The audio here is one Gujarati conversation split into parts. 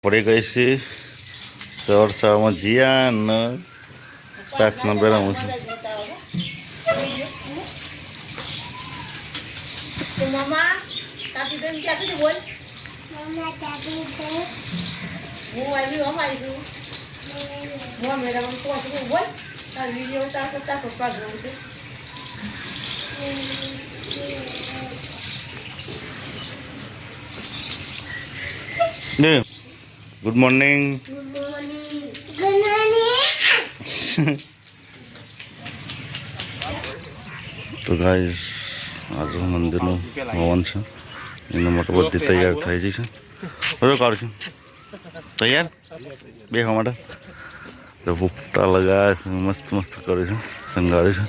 પડી ગઈ છે સવારમાં જીયા અને પ્રાર્થના બેરાવું છે. Good morning. તો ગાઈસ આજે મંદિરનું હવન છે એના માટે બધી તૈયાર થઈ જઈ છે. બધું કાઢશું તૈયાર બેસવા માટે. તો ભૂપટા લગાવે છે, મસ્ત મસ્ત કરે છે, શણગારે છે.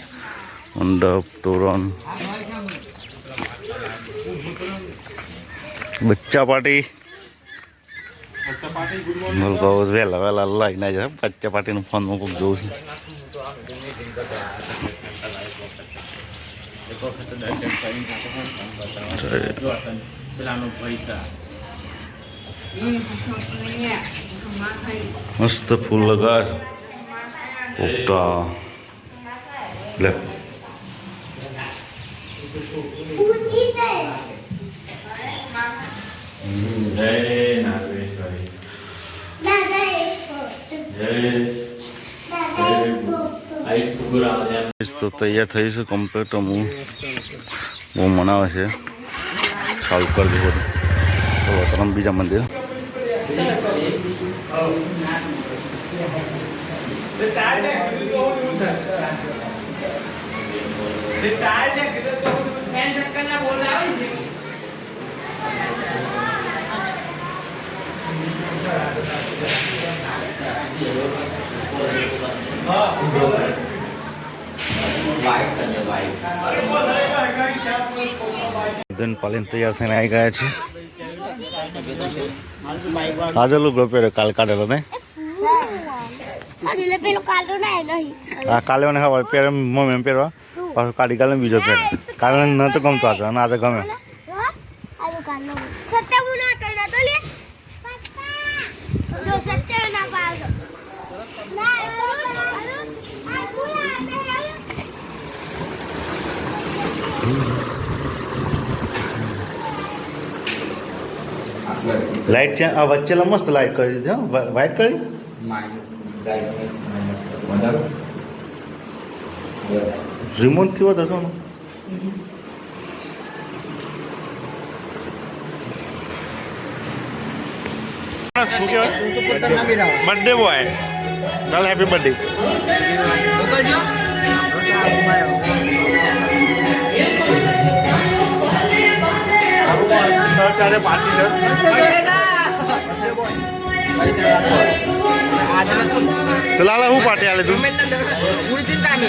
મંડપ તોરણ બચ્ચા પાર્ટી વહેલા વહેલા લઈને જાય. બચ્ચા પાર્ટીનું ફોનમાં કોઈક જોઉં છું. મસ્ત ફૂલ લગાવે પોપટા લે તો તૈયાર થઈ છે કમ્પ્લીટ. હું બહુ મનાવે છે ચાલુ કરી દીધું. તો તમે બીજા મંદિર ધન પાલીને તૈયાર થઈને આવી ગયા છે. આજે લુગડો પહેર્યો કાલ કાઢેલો ને હા કાલે મને ખબર પહેરે મમ્મી એમ પહેરવા પાછું કાઢી કાલે બીજો પહેરે. કાલે ન તો ગમતો આજે અને આજે ગમે. લાઈટ છે આ વચ્ચેલા મસ્ત લાઈટ કરી દીધી. વ્હાઈટ કરી રિમોટ થી વધુ હતો ને. શું કહેવાય બર્થડે બોય. ચાલ હેપી બર્થડે. તો લાલા હું પાર્ટી આલે તું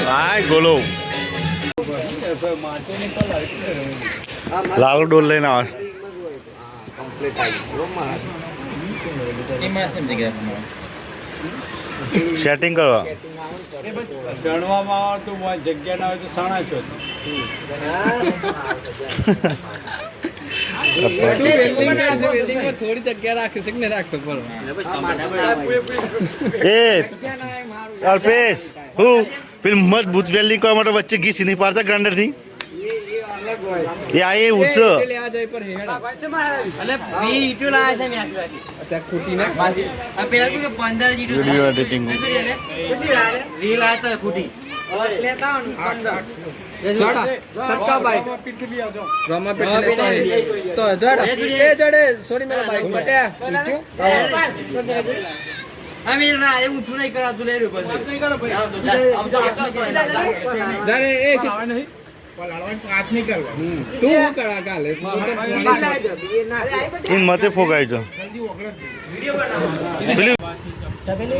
હાય ગોલો લાલો ડોલ લઈને આવે. સેટિંગ કરવા ચણવામાં તો જગ્યા ના હોય તો સાણા છો. થોડી જગ્યા રાખી શકે ને રાખતો અલ્પેશ હું પેલું મજબૂત વેલ્ડિંગ કરવા માટે વચ્ચે ઘીસી નહીં પાડતા ગ્રાઇન્ડર થી એ આ એ ઉચ્ચ વિડીયો એડિટિંગ सबका बाइक रोमा पे तो जड़ ए जड़े सॉरी मेरा बाइक बटे हम ये ना ये उठू नहीं करा तू ले रे बस नहीं करो भाई जरे ए नहीं पलाड़वा हाथ नहीं करवा तू करा काले इन मते फोगाई जो જલ્દી ઓગળે વિડિયો બનાવો તબેલો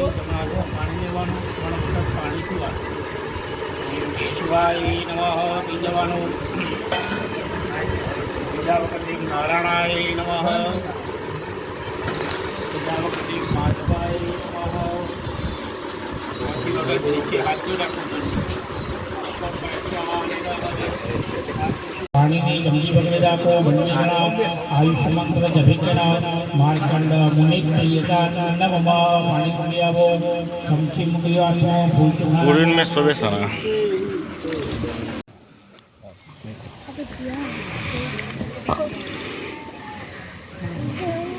પાણી લેવાનું પાણી પીવાનું શિવાય નમઃ પીજવાનું બીજા વખતે નારાયણાય નમઃ બીજા વખતે માધવાય નમઃ બાકી વખત નીચે હાથ રાખવું પાણીની ગંજી પકડી રાખો બંને જણા આયુષ્યમંત્ર જપિકણા માર્કંડ મુનિક યતા નમઃ પાણી મૂકી આવો સમચી મૂકી આપો ફૂલ પૂરી મેં સ્વદેશાના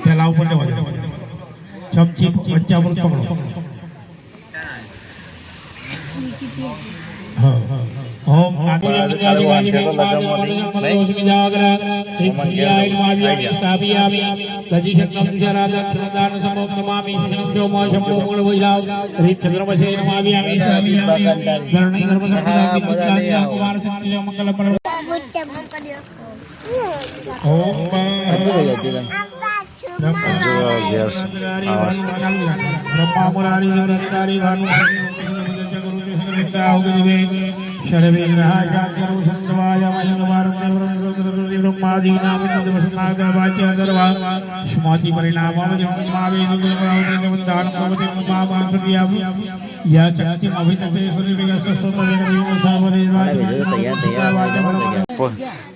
પેલા ઉપર લેવા દો સમચી બચ્ચા પર પકડો ओम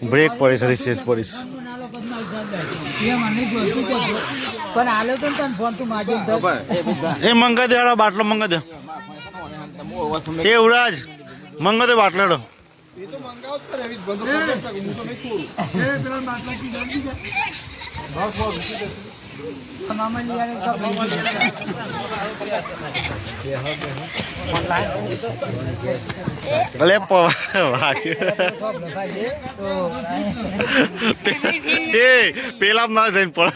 બ્રેક પડીશ રિસેસ પડીશ એ મંગા દે હાલો બાટલો મંગા દે એ ઉરાજ મંગા દે બાટલો અલે પેલા ના જઈને પડ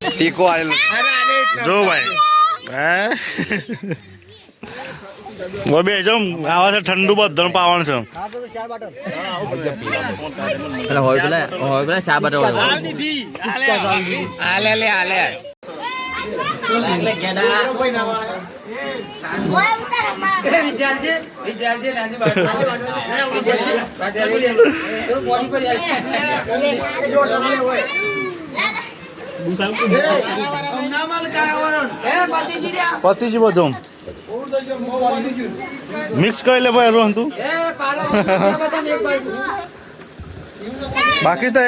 ટીકો આવેલો જો ભાઈ હે બે જો આવા છે ઠંડુ બધું પાવાનું છે હોય પેલા ચા બટર આલે પતિજી બધું મિક્સ કરી લે ભાઈ રોહન તું બાકી તો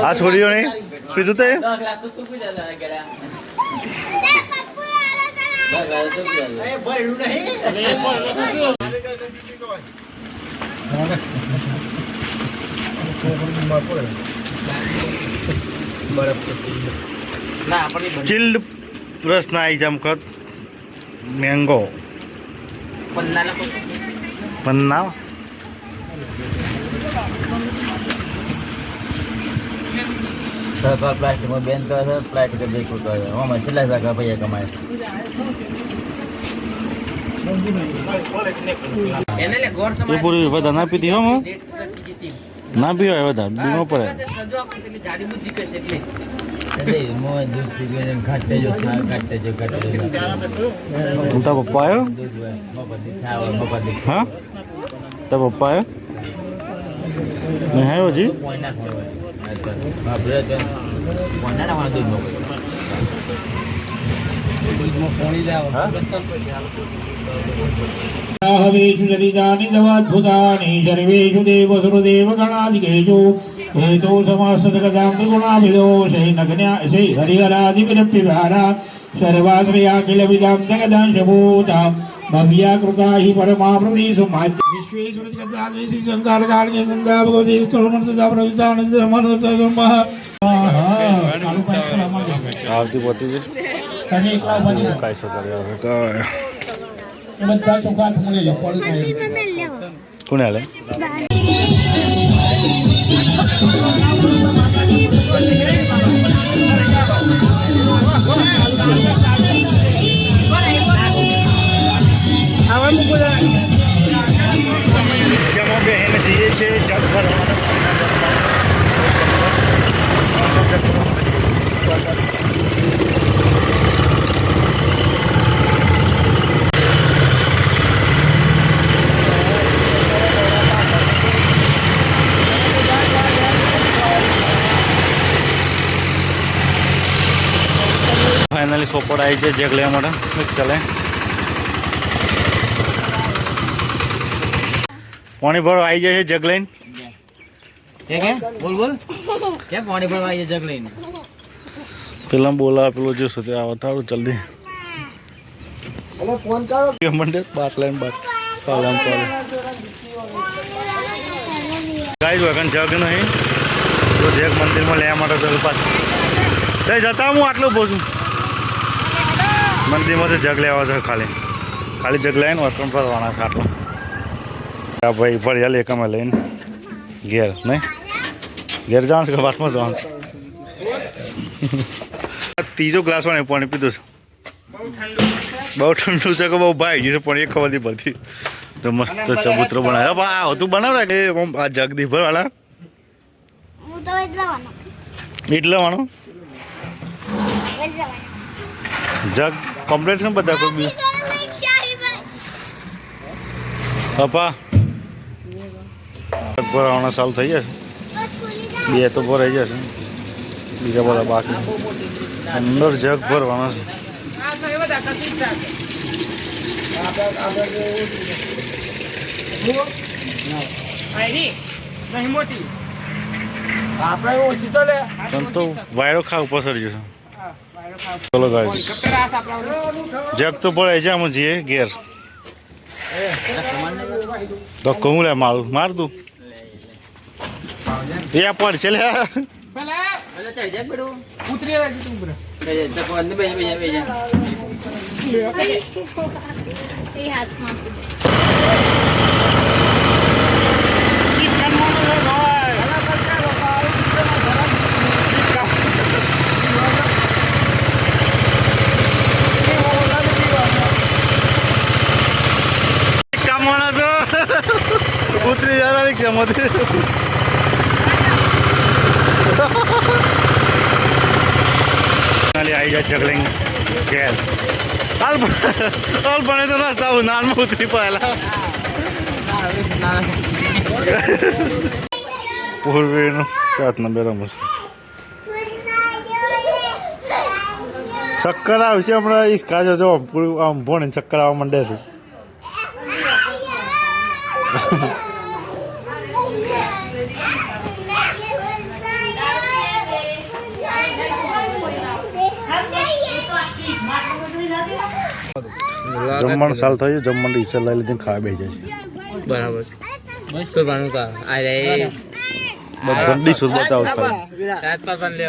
આ છોડીઓ નહીં પીધું તો ચિલ્ડ પ્રશ્ન આવી જમખત મેંગો પન્ના સરકાર પ્લાસ્ટિકમાં બેન કરે છે પ્લાસ્ટિક દેખું કરે આમાં કેટલા ટકા પૈસા કમાય એ પૂરી બધા ના પીતી હો ના પીવાય બધા બીમો પડે તારા પપ્પા આવ્યો હા તારા પપ્પા આવ્યો નહીં આવ્યો હજી सर्वेषु देवसुरदेवगणादिकेषु हेतु समासदगदां हरिहरादिविरप्यभारा सर्वाश्रयाखिलविदां जगदांशभूता भव्या कृता हि परमा प्रदेशु विश्वेश्वरगंगारकार्य गंगा भगवती આવતી પોતી છે કાંઈ કોને હાલે બહેન જઈએ છે જગ ફાઇનલી સોપોડ આવી છે જેક લેવા માટે ચાલે પાણી ભરવા આવી જાય છે જગ લઈને. બોલ બોલ કેમ પાણી ભરવા આવી જગ લઈને પેલા બોલા પેલો જો છે તે આવતાડું જલ્દી ફોન કરો મંડે બાટ લઈને બાટ પાલન પાલન ગાઈસ વગન જગ નહીં તો જગ મંદિરમાં લેવા માટે જગ પાછું તે જતા હું આટલું ઊભો છું મંદિરમાંથી જગ લેવા છે ખાલી ખાલી જગ લઈને વતન ફરવાના છે આટલો આ ભાઈ ફળિયા લેકામાં લઈને ઘેર નહીં ઘેર જવાનું છે કે વાટમાં જવાનું છે ત્રીજો ગ્લાસ વાળે પાણી પીધું છે બહુ ઠંડુ છે કે બહુ ભાઈ ગયું છે પણ એક ખબર નહીં પડતી તો મસ્ત ચબૂતરો બનાવે આ હતું બનાવે કે આ જગદી ભરવાળા એટલે વાળો જગ કમ્પ્લીટ છે બધા કોઈ બી પપ્પા જગ ભરવાના સાલ થઈ જશે બે તો ભરાઈ જશે બીજા બધા બાકી અંદર જગ ભરવાના છે તો વાયરો ખા ઉપર સડી જશે ચલો ગાઈસ જગ તો પડે છે આમાં જઈએ ઘેર તો કહું લે મારું માર તું એ પડશે લે ઉતરી જવાની કેમતી આવી જાય જગલિંગ ઘેર હાલ બને તો રસ્તા નાનમાં ઉતરી પડેલા પૂર્વીનું રાતના બે રમું ચક્કર આવશે હમણાં ઈસકા જો આમ ભોણે ચક્કર આવવા માંડે છે જમવાનું સાલ થયું જમવાનું ઈચ્છા લઈ લીધી ખાવા બેસી જાય બરાબર શું ભણું કા અરે બધા ડીશ બતાવો ખાલી રાત પર પણ લે